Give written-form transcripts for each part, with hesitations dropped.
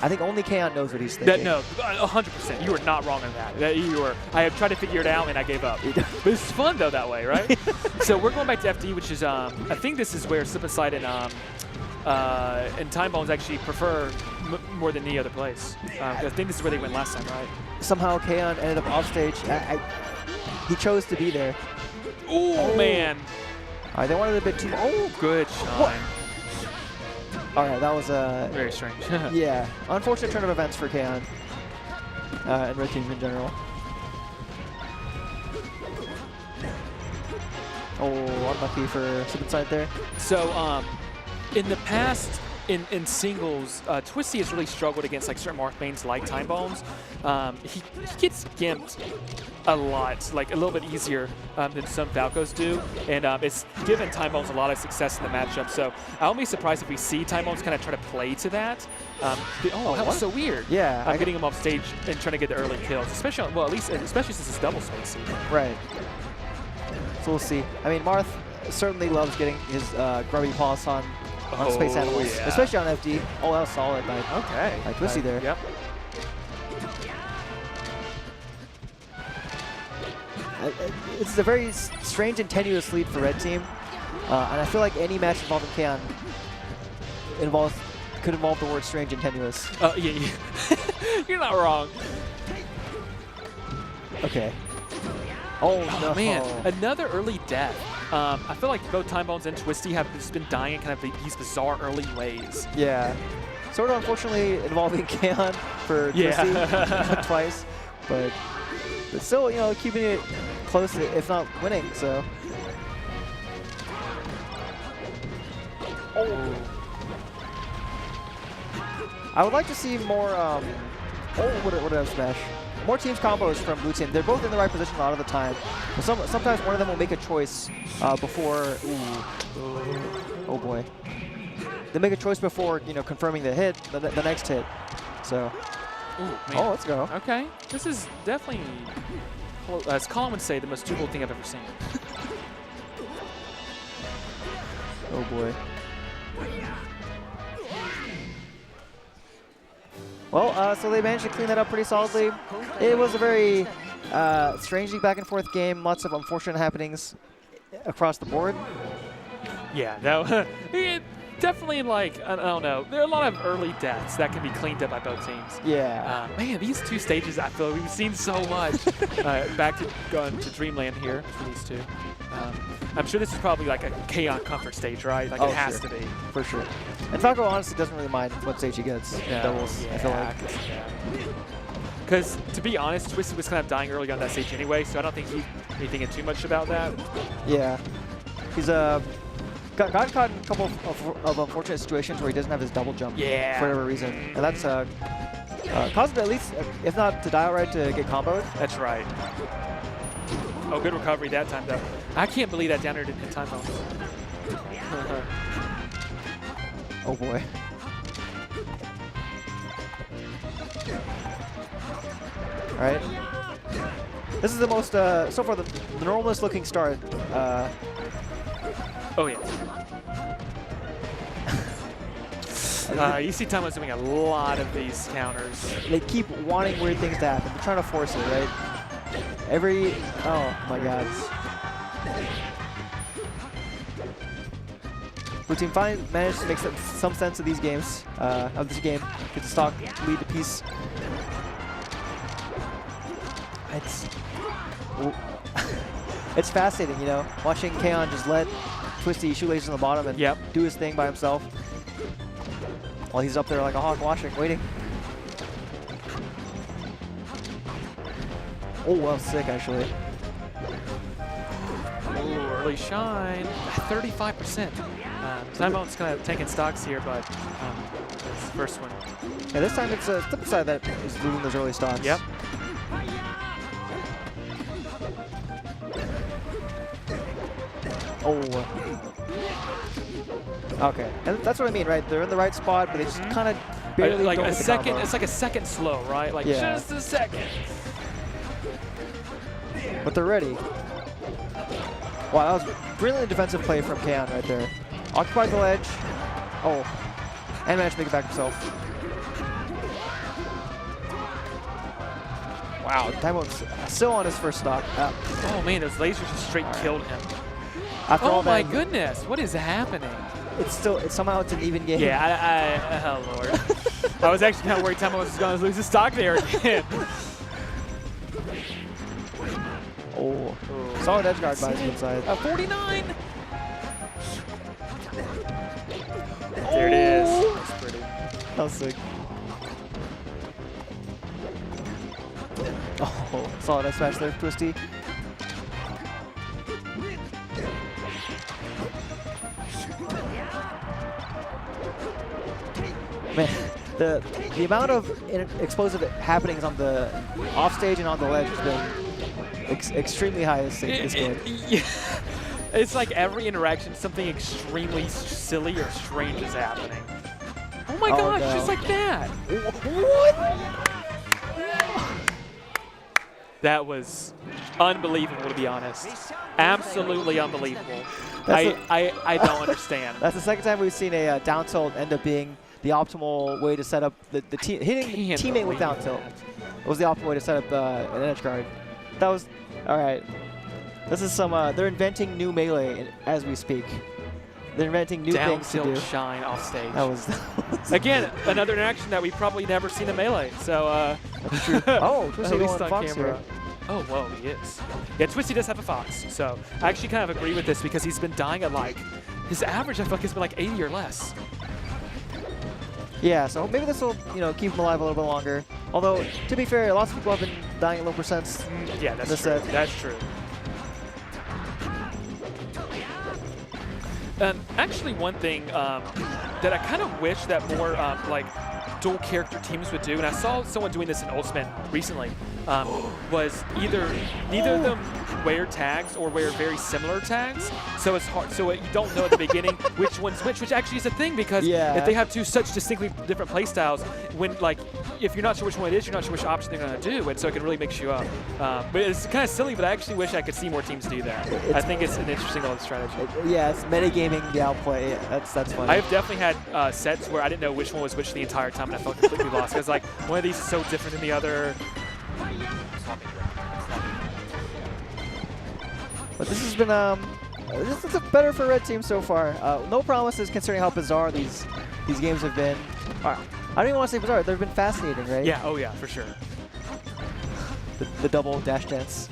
I think only Kaeon knows what he's thinking. No, 100%. You are not wrong on that. I have tried to figure it out and I gave up. But it's fun though that way, right? So we're going back to FD, which is I think this is where SlipNSlide and Timebones actually prefer more than any other place. I think this is where they went last time, right? Somehow Kaeon ended up off stage. He chose to be there. Oh man! All right, they wanted a bit too. Oh, good shine. All right, that was very strange. Yeah, unfortunate turn of events for Kaeon and Red Team in general. Oh, unlucky for SlipNSlide there. So, in the past, in singles, Twisty has really struggled against like certain Marth mains like Timebones. He gets gimped a lot, like a little bit easier than some Falcos do, and it's given Timebones a lot of success in the matchup. So I won't be surprised if we see Timebones kind of try to play to that. That was so weird. Yeah, I'm getting him off stage and trying to get the early kills, especially especially since it's double spacey. Right. So we'll see. I mean, Marth certainly loves getting his grubby paws on space animals, especially on FD. Oh, that was solid by Twisty there. Yep. It's a very strange and tenuous lead for Red Team, and I feel like any match involving Kaeon could involve the word strange and tenuous. Yeah. You're not wrong. Okay. Oh, no. Man, another early death. I feel like both Timebones and Twisty have just been dying in kind of these bizarre early ways. Yeah. Sort of unfortunately involving Kaeon for Twisty twice, but still, you know, keeping it close, if not winning, so. Oh. I would like to see more, what did I smash? More teams combos from Blue Team. They're both in the right position a lot of the time. But sometimes one of them will make a choice before, oh boy. They make a choice before, you know, confirming the hit, the next hit. So. Oh, let's go. Okay. This is definitely, as Colin would say, the most doable thing I've ever seen. Oh, boy. Well, so they managed to clean that up pretty solidly. It was a very strangely back and forth game. Lots of unfortunate happenings across the board. Yeah, that definitely, like, I don't know. There are a lot of early deaths that can be cleaned up by both teams. Yeah. Man, these two stages, I feel we've seen so much. Back to going to Dreamland here for these two. I'm sure this is probably like a Kaeon comfort stage, right? Like it has to be. For sure. And Falco honestly doesn't really mind what stage he gets. Doubles, I feel like. Because to be honest, Twisty was kind of dying early on that stage anyway, so I don't think he'd be thinking too much about that. Yeah. He's got caught in a couple of unfortunate situations where he doesn't have his double jump for whatever reason. And that's caused him at least, if not to die outright, to get comboed. That's right. Oh, good recovery that time, though. I can't believe that down air didn't hit Timebones. Oh, boy. All right. This is the most, so far, the normalest looking start. Oh, yeah. You see Timebones doing a lot of these counters. They keep wanting weird things to happen. They're trying to force it, right? Oh my god. Blue Team finally managed to make some sense of these games, of this game. Get the stock lead to piece. It's fascinating, you know, watching Kaeon just let Twisty shoelaces on the bottom and do his thing by himself while he's up there like a hawk watching, waiting. Oh, well, sick, actually. Ooh, early shine. 35%. Timebones kind of taking stocks here, but it's the first one. Yeah, this time it's SlipNSlide that is losing those early stocks. Yep. Oh. Okay, and that's what I mean, right? They're in the right spot, but they just kind of barely like don't a hit the second. combo. It's like a second slow, right? Like just a second. But they're ready. Wow, that was brilliant defensive play from Kaeon right there. Occupied the ledge. Oh, and managed to make it back himself. Wow, Timebones still on his first stock. Oh man, those lasers just straight killed him. After Oh all my that, goodness, what is happening? somehow it's an even game. Yeah, oh lord. I was actually kind of worried Timebones was going to lose his stock there again. Oh, solid edge guard by his inside. 49. There it is. That's pretty. That was sick. Oh, solid edge smash there, Twisty. Man, the amount of explosive happenings on the offstage and on the ledge has been extremely high this game. Yeah. It's like every interaction, something extremely silly or strange is happening. Oh my gosh, no. just like that. What? That was unbelievable, to be honest. Absolutely unbelievable. That's I don't understand. That's the second time we've seen a down tilt end up being the optimal way to set up hitting the teammate with down tilt. It was the optimal way to set up an edge guard. That was all right. This is some. They're inventing new melee as we speak. They're inventing new down things to do. tilt shine off stage. That was again another interaction that we've probably never seen in melee. So that's true. Oh, Twisty at least going on Fox camera. here. Oh, whoa, he is. Yeah, Twisty does have a Fox, so I actually kind of agree with this because he's been dying at like, his average I feel like has been like 80 or less. Yeah, so maybe this will keep him alive a little bit longer. Although, to be fair, lots of people have been dying at low percents. Yeah, that's true. That's true. Actually, one thing that I kind of wish that more like dual character teams would do, and I saw someone doing this in Ultimate recently, was either neither of them wear tags or wear very similar tags, so it's hard. So you don't know at the beginning which one's which actually is a thing because if they have two such distinctly different play styles, when like if you're not sure which one it is, you're not sure which option they're gonna do, and so it can really mix you up. But it's kind of silly, but I actually wish I could see more teams do that. I think it's an interesting little strategy. Yeah, it's metagaming the outplay. That's funny. I've definitely had sets where I didn't know which one was which the entire time, and I felt completely lost because like one of these is so different than the other. But this has been this is better for red team so far. No promises considering how bizarre these games have been. I don't even want to say bizarre. They've been fascinating, right? Yeah. Oh yeah, for sure. The double dash dance.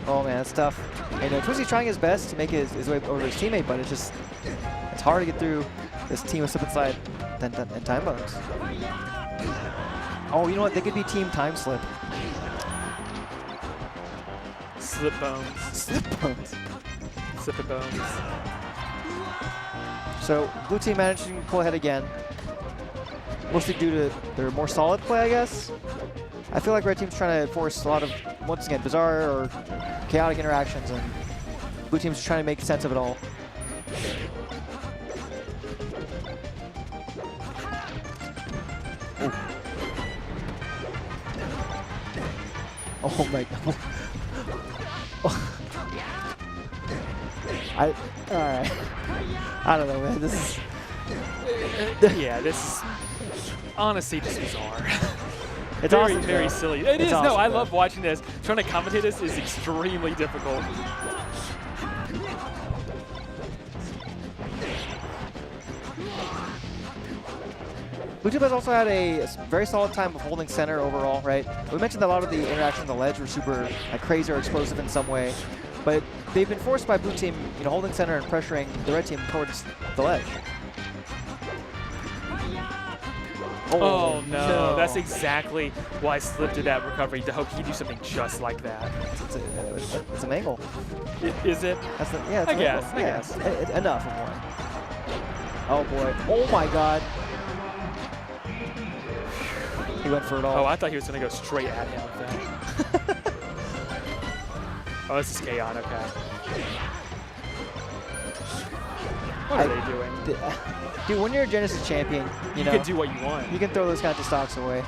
Oh man, that's tough. And Twisty's trying his best to make his way over his teammate, but it's hard to get through this team of SlipNSlide and Timebones. Oh, you know what? They could be team time slip. SlipBones. SlipBones. SlipBones. So blue team managing to pull ahead again. Mostly due to their more solid play, I guess. I feel like red team's trying to force a lot of, once again, bizarre or chaotic interactions, and blue team's trying to make sense of it all. Ooh. Oh my god. Alright. I don't know, man. This is... yeah, this is honestly just bizarre. It's very, awesome, very though. silly. It is, awesome, no, I though. love watching this. Trying to commentate this is extremely difficult. Blue team has also had a very solid time of holding center overall, right? We mentioned that a lot of the interactions on the ledge were super crazy or explosive in some way, but they've been forced by blue team, holding center and pressuring the red team towards the ledge. Oh no, that's exactly why Slip did that recovery, to hope he'd do something just like that. It's a mangle. Is it? That's yeah, it's I guess, I guess. guess. Enough of one. Oh boy. Oh my god. He went for it all. Oh, I thought he was going to go straight at him with that. Oh, this is Kaeon, okay. What are they doing? Dude, when you're a Genesis champion, you know, can do what you want. You can throw those kinds of stocks away.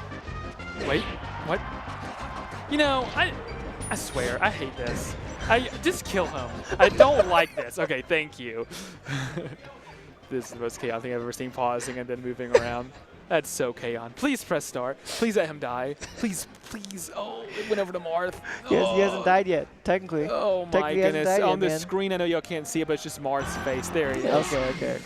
Wait, what? I swear, I hate this. Just kill him. I don't like this. Okay, thank you. this is the most chaotic thing I've ever seen, pausing and then moving around. That's so Kaeon. Please press start. Please let him die. Please, please. Oh, it went over to Marth. He hasn't died yet, technically. Oh my Technically he hasn't goodness. died On yet, the man. screen, I know y'all can't see it, but it's just Marth's face. There he is. Okay.